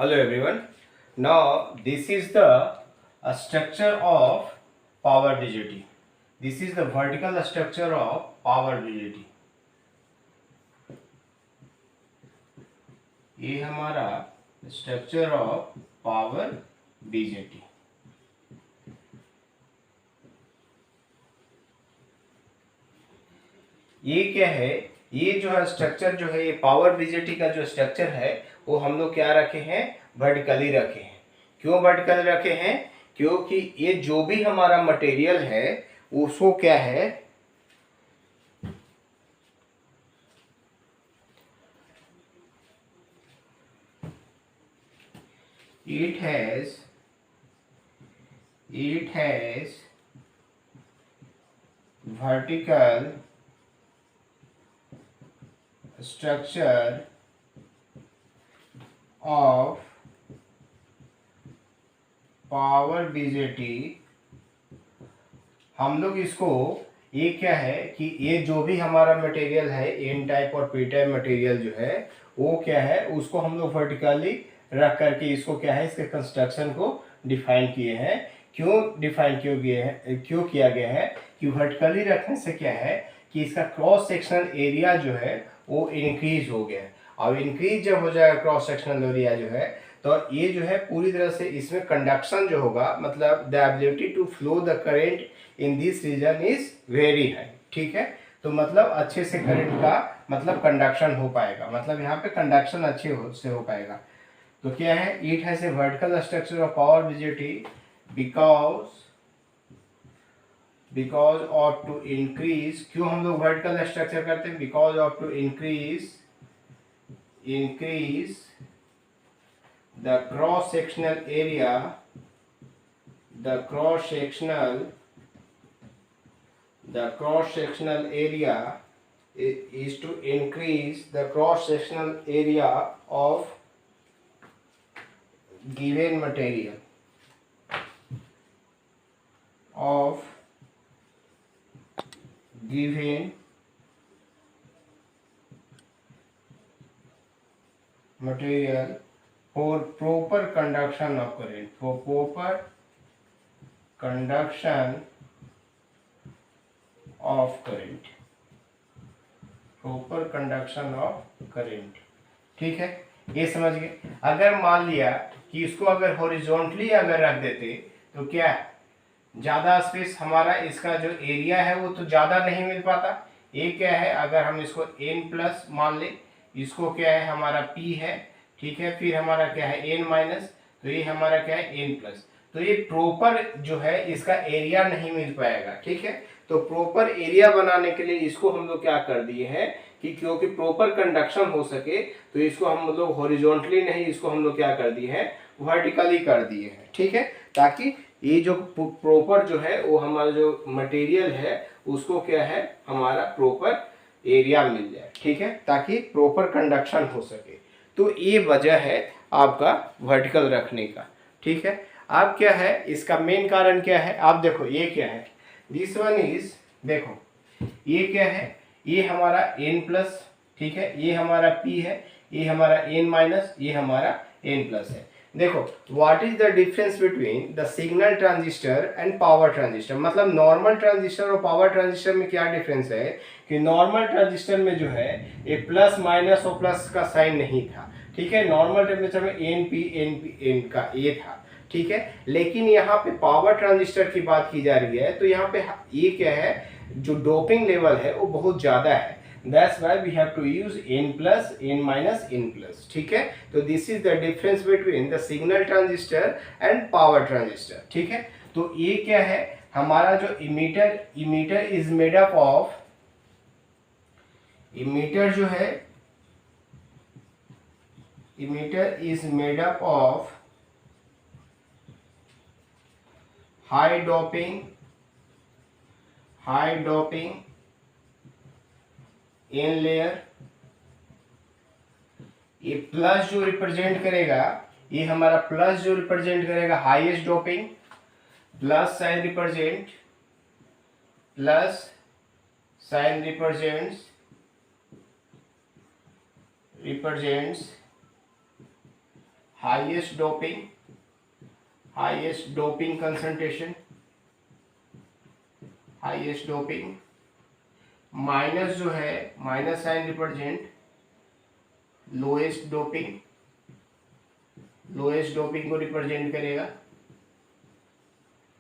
Hello everyone. Now this is the structure of power BJT. This is the vertical structure of power BJT. ये हमारा structure of power BJT. ये क्या है? ये जो है स्ट्रक्चर जो है, ये पावर बीजेटी का जो स्ट्रक्चर है वो हम लोग क्या रखे हैं? वर्टिकली रखे हैं। क्यों वर्टिकल रखे हैं? क्योंकि ये जो भी हमारा मटेरियल है उसको क्या है, it has vertical structure of power BJT. हम लोग इसको, ये क्या है कि ये जो भी हमारा मटेरियल है, एन टाइप और पी टाइप मटेरियल जो है वो क्या है, उसको हम लोग वर्टिकली रख करके इसको क्या है, इसके कंस्ट्रक्शन को डिफाइन किए हैं। क्यों डिफाइन क्यों किया गया है कि वर्टिकली रखने से क्या है कि इसका क्रॉस सेक्शनल एरिया जो है वो इंक्रीज हो गया है। अब इंक्रीज जब हो जाएगा क्रॉस सेक्शनल एरिया जो है, तो ये जो है पूरी तरह से इसमें कंडक्शन जो होगा, मतलब the ability to flow the current in this region is very high. ठीक है, तो मतलब अच्छे से करंट का मतलब कंडक्शन हो पाएगा, मतलब यहाँ पे कंडक्शन से हो पाएगा। तो क्या है, it has a vertical structure of power BJT because of to increase. क्यों हम लोग वर्टिकल स्ट्रक्चर करते हैं? Because of to increase the cross sectional area the cross sectional area is to increase the cross sectional area of given material for proper conduction of current, ठीक है, ये समझ गए। अगर मान लिया कि इसको अगर हॉरिजॉन्टली अगर रख देते तो क्या ज़्यादा स्पेस हमारा, इसका जो एरिया है वो तो ज़्यादा नहीं मिल पाता। ये क्या है, अगर हम इसको n प्लस मान ले, इसको क्या है हमारा p है, ठीक है, फिर हमारा क्या है n माइनस, तो ये हमारा क्या है n प्लस, तो ये प्रॉपर जो है इसका एरिया नहीं मिल पाएगा। ठीक है, तो प्रॉपर एरिया बनाने के लिए इसको हम लोग क्या कर दिए हैं कि क्योंकि प्रॉपर कंडक्शन हो सके तो इसको हम लोग हॉरिजॉन्टली नहीं, इसको हम लोग क्या कर दिए हैं, वर्टिकली कर दिए हैं। ठीक है, ताकि ये जो प्रॉपर जो है वो हमारा जो मटेरियल है उसको क्या है, हमारा प्रॉपर एरिया मिल जाए। ठीक है, ताकि प्रॉपर कंडक्शन हो सके। तो ये वजह है आपका वर्टिकल रखने का। ठीक है, अब क्या है, इसका मेन कारण क्या है, आप देखो ये क्या है, दिस वन इज, देखो ये क्या है, ये हमारा n प्लस, ठीक है, ये हमारा p है, ये हमारा n माइनस, ये हमारा n प्लस है। देखो what is the difference between the signal transistor and power transistor, मतलब नॉर्मल ट्रांजिस्टर और पावर ट्रांजिस्टर में क्या डिफरेंस है कि नॉर्मल ट्रांजिस्टर में जो है ये प्लस माइनस और प्लस का साइन नहीं था। ठीक है, नॉर्मल टेम्परेचर में एन का ये था। ठीक है, लेकिन यहाँ पे पावर ट्रांजिस्टर की बात की जा रही है तो यहाँ पे ये क्या है, जो डोपिंग लेवल है वो बहुत ज्यादा है। That's why we have to use n plus, n minus, n plus. ठीक है, तो this is the difference between the signal transistor and power transistor. ठीक है, तो ये क्या है, हमारा जो emitter is made up of, emitter जो है, emitter is made up of high doping n layer. ये प्लस जो रिप्रेजेंट करेगा, ये हमारा प्लस जो रिप्रेजेंट करेगा highest doping, plus sign represents highest doping concentration, highest doping, minus जो है minus sign represent lowest doping को रिप्रेजेंट करेगा,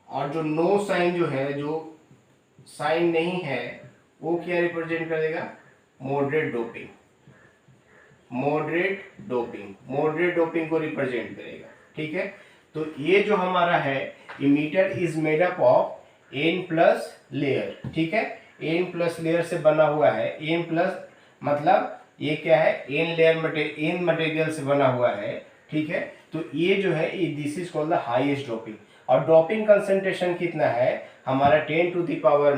और जो नो साइन जो है, जो साइन नहीं है, वो क्या रिप्रेजेंट करेगा, मॉडरेट डोपिंग को रिप्रेजेंट करेगा। ठीक है, तो ये जो हमारा है emitter is made up of n plus layer. ठीक है, एन प्लस लेयर से बना हुआ है। एन प्लस मतलब ये क्या है, एन मटेरियल से बना हुआ है। ठीक है, तो ये जो है this is called the highest doping. और डोपिंग कंसंट्रेशन कितना है हमारा 10 टू द पावर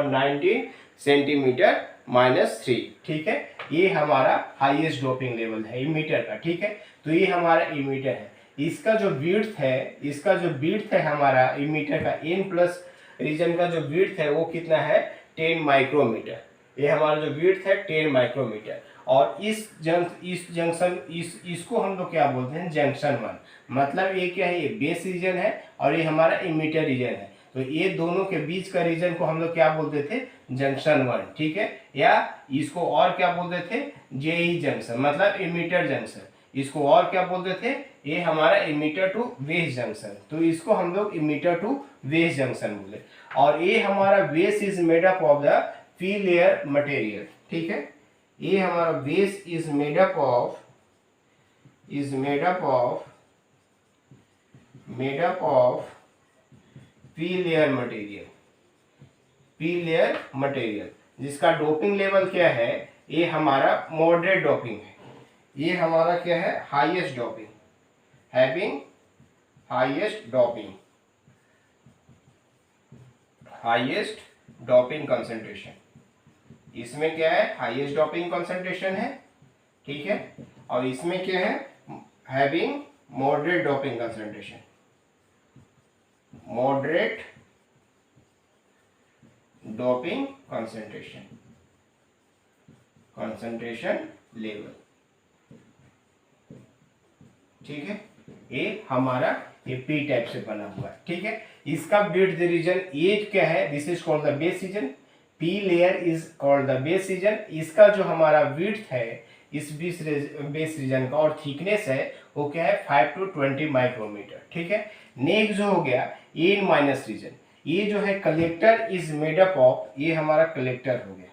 19 सेंटीमीटर -3। ठीक है, ये हमारा हाईएस्ट डोपिंग लेवल है इमीटर का। ठीक है, तो ये हमारा इमीटर है। इसका जो विड्थ है हमारा इमीटर का, एन प्लस रीजन का जो विड्थ है वो कितना है, 10 माइक्रोमीटर। ये हमारा जो विड्थ है 10 माइक्रोमीटर। और इसको हम लोग क्या बोलते हैं, जंक्शन 1। मतलब ये क्या है, ये बेस रीजन है और ये हमारा इमीटर रीजन है। तो ये दोनों के बीच का रीजन को हम लोग क्या बोलते थे, जंक्शन 1। ठीक है, या इसको और क्या बोलते थे, जेई जंक्शन, मतलब इमीटर जंक्शन। इसको और क्या बोलते थे, ये हमारा इमीटर टू बेस जंक्शन। तो इसको हम लोग इमीटर टू बेस जंक्शन बोले। और ये हमारा base is made up of the P layer material. ठीक है, ये हमारा base is made up of P layer material, जिसका डोपिंग लेवल क्या है, ये हमारा मॉडरेट डोपिंग है। ये हमारा क्या है, highest doping, having highest doping concentration. इसमें क्या है, हाईएस्ट डोपिंग कंसंट्रेशन है। ठीक है, और इसमें क्या है, having moderate doping concentration, moderate doping concentration level. ठीक है, ये हमारा ये पी टाइप से बना हुआ है। ठीक है, इसका विड्थ रीजन ये क्या है, this is called the base reason. P layer is called the base reason. इसका जो हमारा विड्थ है इस बेस रीजन का और थिकनेस है वो क्या है, 5 to 20 माइक्रोमीटर। ठीक है, नेक्स्ट जो हो गया एन माइनस रीजन। ये जो है collector is made up of, ये हमारा कलेक्टर हो गया।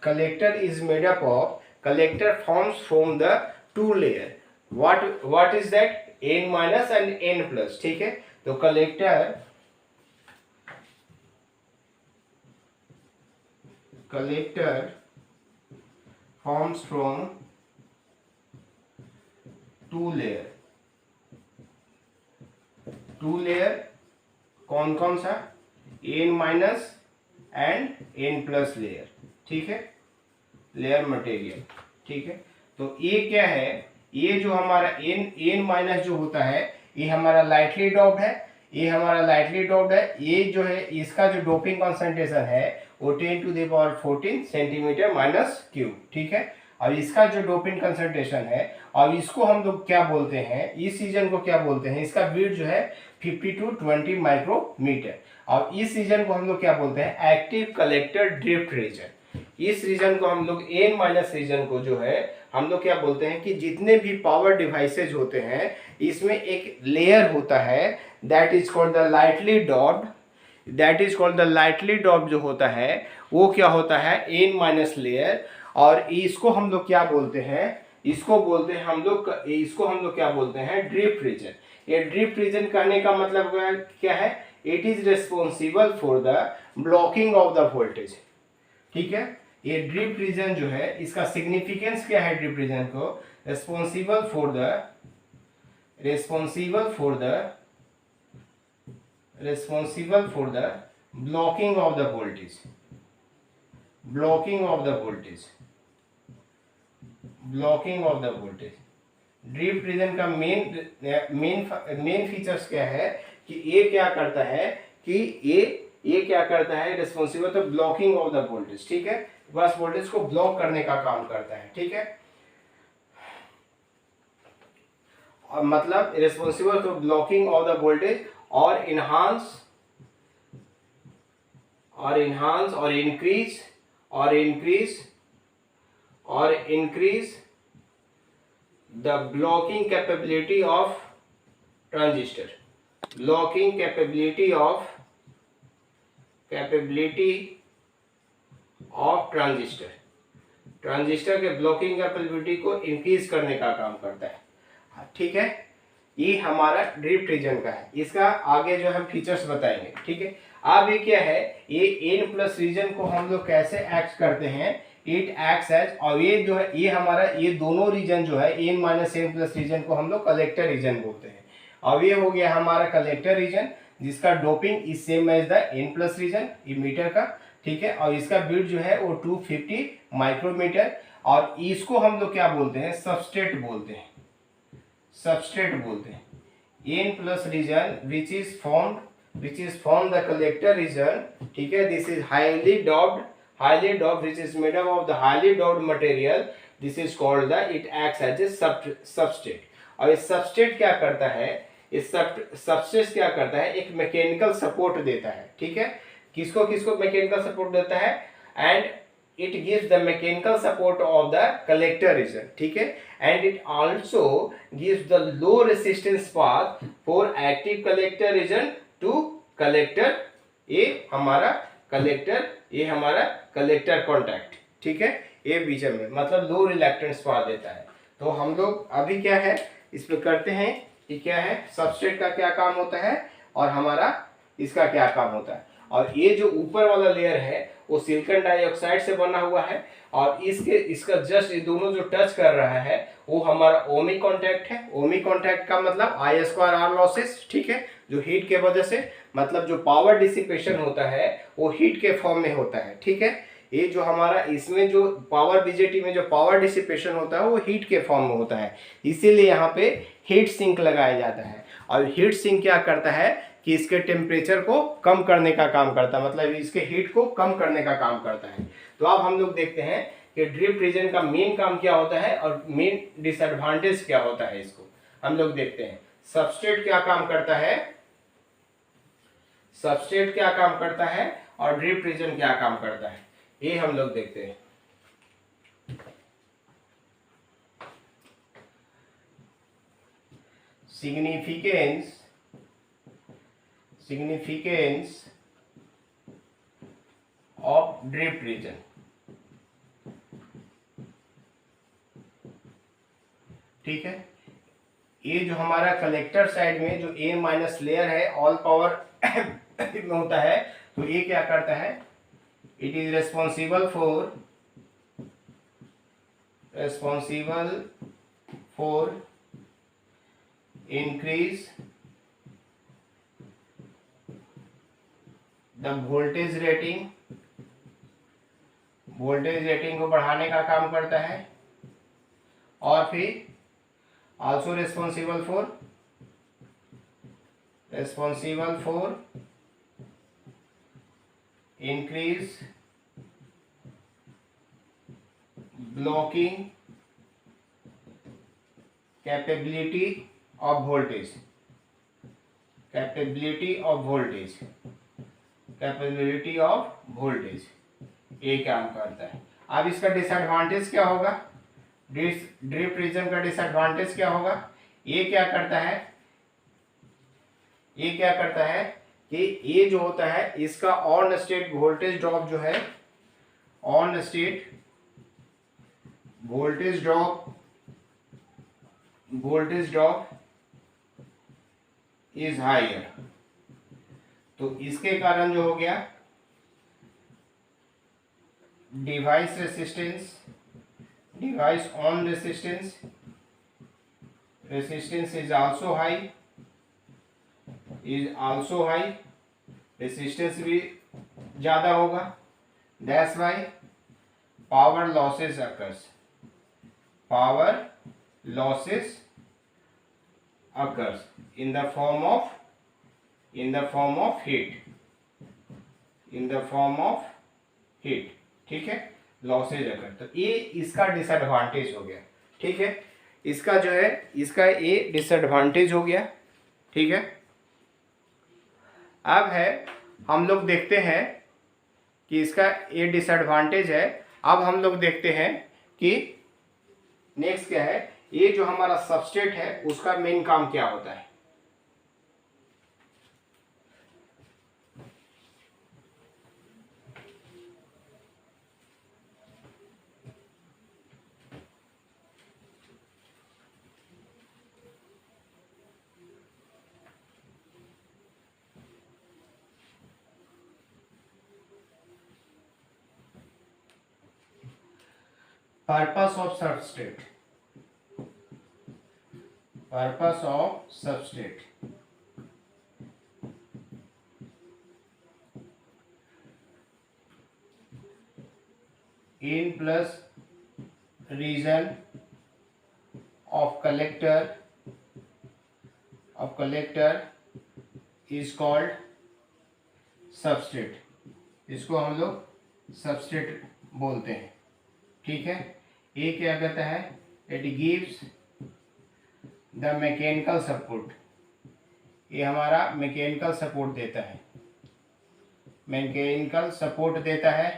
Collector is made up of, collector forms from the two layer. What is that, n minus and n plus. ठीक है, तो collector forms from two layer कौन कौन सा, n minus and n plus layer. ठीक है, लेयर मटेरियल। ठीक है, तो ये क्या है, ये जो हमारा एन माइनस जो होता है ये हमारा लाइटली डोप्ड है। ये जो है इसका जो डोपिंग कंसंट्रेशन है वो 10 to the power 14 सेंटीमीटर -3। ठीक है, और इसका जो डोपिंग कंसंट्रेशन है, और इसको हम लोग क्या बोलते हैं, इस रीजन को क्या बोलते हैं, इसका विड्थ जो है 50 to 20 माइक्रोमीटर। और इस रीजन को हम लोग क्या बोलते हैं, एक्टिव कलेक्टर ड्रिफ्ट रीजन। इस रीजन को हम लोग एन माइनस रीजन को जो है हम लोग क्या बोलते हैं कि जितने भी पावर डिवाइसेज होते हैं इसमें एक लेयर होता है that is called the lightly doped जो होता है वो क्या होता है, एन माइनस लेयर। और इसको हम लोग क्या बोलते हैं, इसको हम लोग क्या बोलते हैं, ड्रिफ्ट रीजन। ये ड्रिफ्ट रीजन कहने का मतलब क्या है, it is responsible for the blocking of the voltage. ठीक है, ये ड्रिफ्ट रीजन जो है इसका सिग्निफिकेंस क्या है, ड्रिफ्ट रीजन को responsible for the blocking of the voltage, drift region का मेन फीचर्स क्या है कि ये क्या करता है कि ये क्या करता है, रिस्पॉन्सिबल तो ब्लॉकिंग ऑफ द वोल्टेज। ठीक है, बस वोल्टेज को ब्लॉक करने का काम करता है। ठीक है, मतलब responsible for blocking of the voltage और इनहांस और increase the blocking capability of transistor, blocking capability of transistor, transistor के ब्लॉकिंग कैपेबिलिटी को इंक्रीज करने का काम करता है। ठीक है, ये हमारा ड्रिफ्ट रीजन का है। इसका आगे जो हम फीचर्स बताएंगे। ठीक है, अब ये क्या है, ये एन प्लस रीजन को हम लोग कैसे एक्ट करते हैं, इट एक्ट्स एज, और ये जो है ये हमारा ये दोनों रीजन जो है n minus n plus region को हम लोग कलेक्टर रीजन बोलते हैं। और ये हो गया हमारा कलेक्टर रीजन जिसका doping is same as the n plus region emitter का। ठीक है, और इसका बीट जो है वो 250 माइक्रोमीटर, और इसको हम लोग क्या बोलते हैं, सबस्ट्रेट बोलते हैं, सबस्ट्रेट बोलते हैं। N plus region which is form the collector region. ठीक है, this is highly doped which is made up of the highly doped material. This is called the, it acts as a substrate. और इस substrate क्या करता है, इस substrate क्या करता है, एक मैकेनिकल सपोर्ट देता है। ठीक है, किसको किसको मैकेनिकल सपोर्ट देता है, and it gives the mechanical support of the collector region. ठीक है, and it also gives the low resistance path for active collector region to collector, ये हमारा कलेक्टर कॉन्टैक्ट। ठीक है, ये बीच में मतलब लो रिलैक्टेंस पाथ देता है। तो हम लोग अभी क्या है इस पे करते हैं कि क्या है सबस्ट्रेट का क्या काम होता है और हमारा इसका क्या काम होता है। और ये जो ऊपर वाला लेयर है वो सिलिकॉन डाइऑक्साइड से बना हुआ है, और इसका जस्ट ये दोनों जो टच कर रहा है वो हमारा ओमिक कॉन्टैक्ट है। ओमिक कॉन्टैक्ट का मतलब I2R लॉसेस। ठीक है, जो हीट के वजह से मतलब जो पावर डिसिपेशन होता है वो हीट के फॉर्म में होता है। ठीक है, ये जो हमारा इसमें जो पावर बीजेटी में जो पावर डिसिपेशन होता है वो हीट के फॉर्म में होता है, इसीलिए यहाँ पे हीट सिंक लगाया जाता है। और हीट सिंक क्या करता है कि इसके टेम्परेचर को कम करने का काम करता है, मतलब इसके हीट को कम करने का काम करता है। तो अब हम लोग देखते हैं कि ड्रिफ्ट रीजन का मेन काम क्या होता है और मेन डिसएडवांटेज क्या होता है, इसको हम लोग देखते हैं। सबस्ट्रेट क्या काम करता है, सबस्ट्रेट क्या काम करता है और ड्रिफ्ट रीजन क्या काम करता है, ये हम लोग देखते हैं। Significance of drift region. ठीक है, ये जो हमारा कलेक्टर साइड में जो ए माइनस लेयर है ऑल पावर में होता है, तो ये क्या करता है, it is responsible for increase the voltage rating को बढ़ाने का काम करता है, और फिर also responsible for increase blocking capability of voltage, ये काम करता है। अब इसका डिसएडवांटेज क्या होगा, ड्रिफ्ट रीजन का डिसएडवांटेज क्या होगा, ये क्या करता है कि ये जो होता है इसका ऑन स्टेट वोल्टेज ड्रॉप जो है, on state voltage drop is higher. तो इसके कारण जो हो गया device on resistance is also high, resistance भी ज्यादा होगा। That's why power losses occurs in the form of heat। ठीक है, लॉसेज अगर, तो ये इसका डिसएडवांटेज हो गया। ठीक है, इसका जो है इसका ये डिसएडवांटेज हो गया, ठीक है। अब है हम लोग देखते हैं कि इसका ये डिसएडवांटेज है। अब हम लोग देखते हैं कि नेक्स्ट क्या है, ये जो हमारा सबस्ट्रेट है उसका मेन काम क्या होता है। Purpose of substrate. Purpose of substrate. In plus region of collector is called substrate. इसको हम लोग सबस्ट्रेट बोलते हैं, ठीक है। ये क्या कहता है, it gives the mechanical support. ये हमारा मैकेनिकल सपोर्ट देता है, मैकेनिकल सपोर्ट देता है।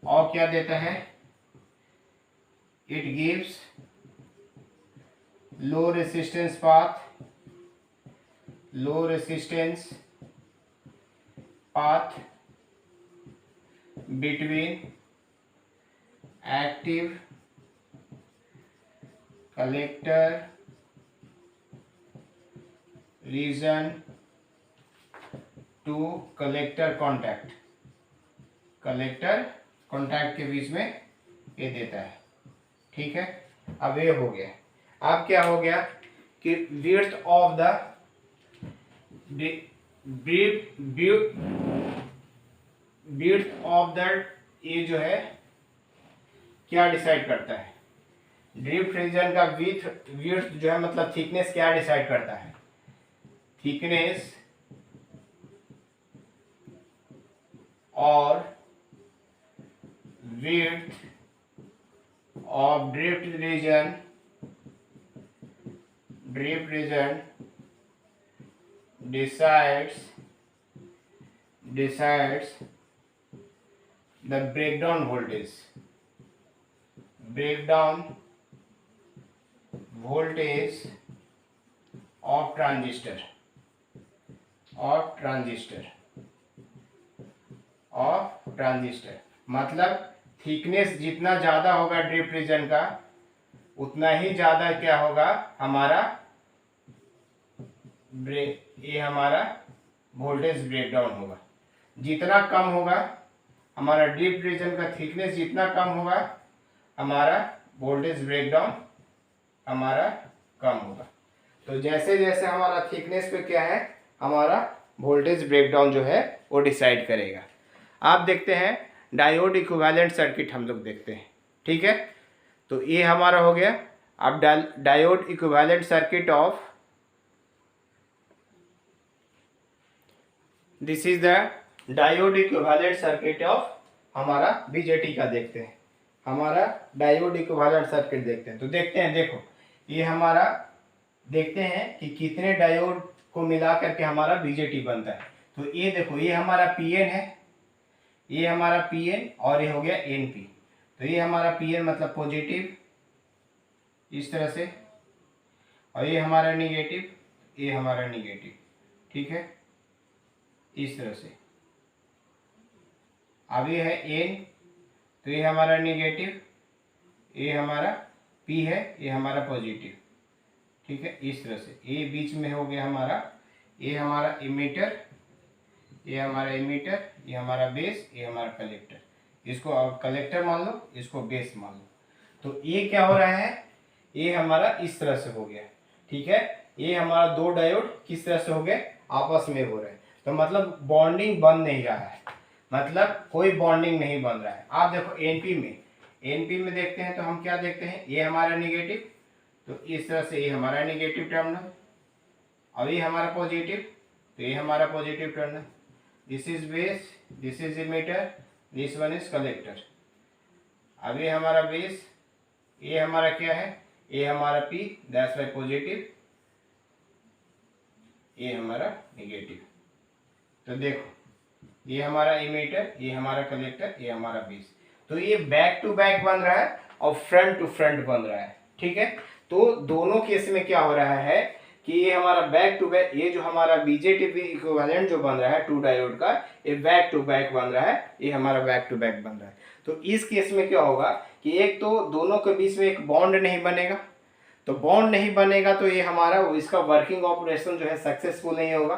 और क्या देता है, it gives low resistance path, low resistance path between active collector region to collector contact, collector contact के बीच में ये देता है, ठीक है। अब ये हो गया। अब क्या हो गया कि width of the width of the, ये जो है क्या डिसाइड करता है, ड्रिफ्ट रीजन का विड्थ जो है मतलब थिकनेस क्या डिसाइड करता है, थिकनेस और width of drift region decides the breakdown voltage of transistor मतलब थिकनेस जितना ज़्यादा होगा ड्रिफ्ट रीजन का, उतना ही ज़्यादा क्या होगा हमारा ये हमारा वोल्टेज ब्रेकडाउन होगा। जितना कम होगा हमारा ड्रिफ्ट रीजन का थिकनेस, जितना कम होगा हमारा वोल्टेज ब्रेकडाउन हमारा कम होगा। तो जैसे जैसे हमारा थिकनेस पे क्या है, हमारा वोल्टेज ब्रेकडाउन जो है वो डिसाइड करेगा। आप देखते हैं डायोड इक्विवेलेंट सर्किट हम लोग देखते हैं, ठीक है। तो ये हमारा हो गया। अब diode equivalent circuit of, this is the diode equivalent circuit of हमारा बीजेटी का देखते हैं। हमारा डायोड इक्विवेलेंट सर्किट देखते हैं। तो देखते हैं, देखो ये हमारा देखते हैं कि कितने डायोड को मिला करके हमारा बीजेटी बनता है। तो ये देखो, ये हमारा पीएन है, ये हमारा पीएन और ये हो गया एनपी। तो ये हमारा पीएन मतलब पॉजिटिव इस तरह से, और ये हमारा निगेटिव, ये हमारा निगेटिव, ठीक है, इस तरह से। अब ये है एन, तो ये हमारा निगेटिव, ये हमारा पी है, ये हमारा पॉजिटिव, ठीक है, इस तरह से। ये बीच में हो गया हमारा, ये हमारा इमीटर, ये हमारा इमीटर, ये हमारा बेस, ये हमारा कलेक्टर। इसको अब कलेक्टर मान लो, इसको बेस मान लो। तो ये क्या हो रहा है, ये हमारा इस तरह से हो गया, ठीक है। ये हमारा दो डायोड किस तरह से हो गए, आपस में हो रहे हैं। तो मतलब बॉन्डिंग बन नहीं रहा है, मतलब कोई बॉन्डिंग नहीं बन रहा है। आप देखो एनपी में देखते हैं तो हम क्या देखते हैं, ये हमारा निगेटिव, तो इस तरह से ये हमारा निगेटिव टर्मिनल, और ये हमारा पॉजिटिव, तो ये हमारा positive terminal. This is base, this is emitter, this one is collector. अब ये हमारा बेस, ये हमारा क्या है, ये हमारा P, दैट्स वाई पॉजिटिव, ये हमारा नेगेटिव। तो देखो ये हमारा इमीटर, ये हमारा कलेक्टर, ये हमारा बेस। तो ये बैक टू बैक बन रहा है और फ्रंट टू फ्रंट बन रहा है, ठीक है। तो दोनों केस में क्या हो रहा है कि ये हमारा बैक टू बैक, ये जो हमारा बीजेटी इक्विवेलेंट जो बन रहा है टू डायोड का, ये बैक टू बैक बन रहा है, ये हमारा बैक टू बैक बन रहा है। तो इस केस में क्या होगा कि एक तो दोनों के बीच में एक बॉन्ड नहीं बनेगा, तो बॉन्ड नहीं बनेगा तो ये हमारा इसका वर्किंग ऑपरेशन जो है सक्सेसफुल नहीं होगा।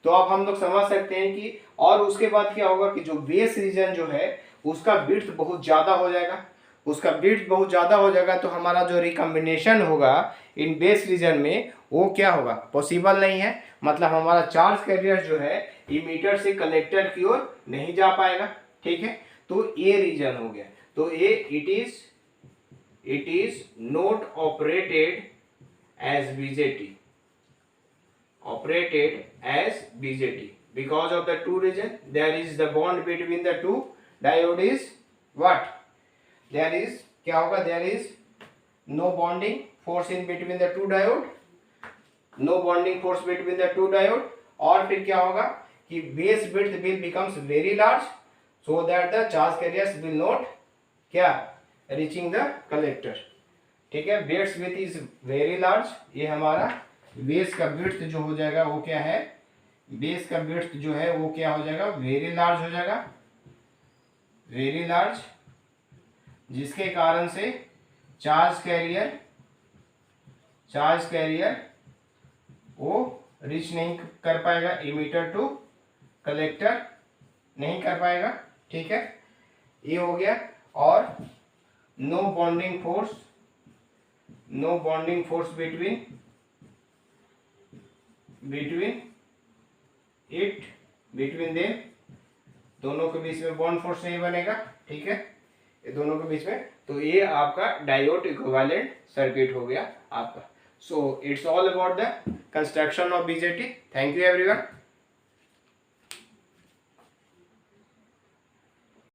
तो अब हम लोग समझ सकते हैं कि और उसके बाद क्या होगा कि जो बेस रीजन जो है उसका विड्थ बहुत ज़्यादा हो जाएगा, उसका विड्थ बहुत ज़्यादा हो जाएगा, तो हमारा जो रिकम्बिनेशन होगा इन बेस रीजन में वो क्या होगा, पॉसिबल नहीं है। मतलब हमारा चार्ज कैरियर जो है इमीटर से कलेक्टर की ओर नहीं जा पाएगा, ठीक है। तो ये रीजन हो गया। तो ये it is not operated as BJT, operated as BJT because of the two reason. There is the bond between the two diode is what, there is क्या होगा, there is no bonding force in between the two diode, no bonding force between the two diode। और फिर क्या होगा कि base width will becomes very large so that the charge carriers will not क्या reaching the collector, ठीक है। Base with is very large, ये हमारा बेस का विड्थ जो हो जाएगा वो क्या है, बेस का विड्थ जो है वो क्या हो जाएगा, वेरी लार्ज हो जाएगा, वेरी लार्ज, जिसके कारण से चार्ज कैरियर वो रीच नहीं कर पाएगा, इमीटर टू कलेक्टर नहीं कर पाएगा, ठीक है। ये हो गया। और no bonding force between them, दोनों के बीच में बॉन्ड फोर्स नहीं बनेगा, ठीक है, ये दोनों के बीच में। तो ये आपका डायोड इक्विवेलेंट सर्किट हो गया आपका। So it's all about the construction of BJT. Thank you everyone.